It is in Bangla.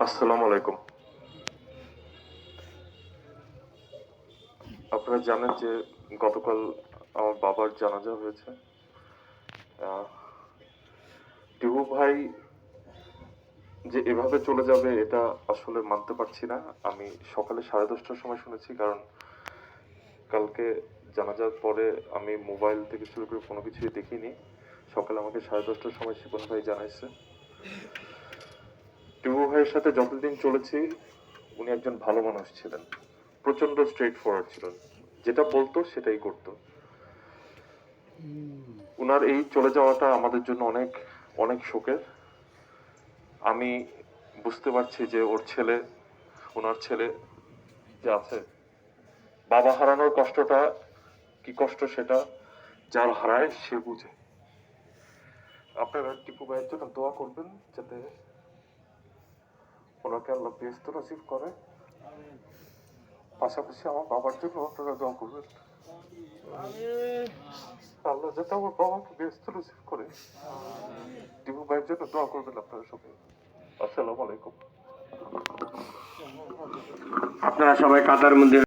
আসসালামু আলাইকুম। আপনারা জানেন যে গতকাল আমার বাবার জানাজা হয়েছে। আহ, টিপু ভাই যে এভাবে চলে যাবে এটা আসলে মানতে পারছি না। আমি সকালে 10:30টার সময় শুনেছি, কারণ কালকে জানাজার পরে আমি মোবাইল থেকে শুরু করে কোনো কিছুই দেখিনি। সকালে আমাকে 10:30টার সময় শিপন ভাই জানাইছে। টিপু ভাইয়ের সাথে যতদিন চলেছি উনি একজন ভালো মানুষ ছিলেন, প্রচন্ড স্ট্রেট ফরওয়ার্ড ছিলেন, যেটা বলতো সেটাই করতো। উনার এই চলে যাওয়াটা আমাদের জন্য অনেক অনেক শোকের। আমি বুঝতে পারছি যে ওনার ছেলে যে আছে, বাবা হারানোর কষ্টটা কি কষ্ট সেটা যার হারায় সে বুঝে। আপনারা টিপু ভাইয়ের জন্য দোয়া করবেন যাতে ওনাকে আল্লাহ বেহেশত নসিব করে। পাশাপাশি আমার বাবার জন্য আপনারা দোয়া করবেন, আল্লাহ যাতে আমার বাবাকে বেহেশত নসিব করে। টিপু ভাইয়ের জন্য দোয়া করবেন আপনারা সবাই। আসসালামু আলাইকুম। আপনারা সবাই কাতার মধ্যে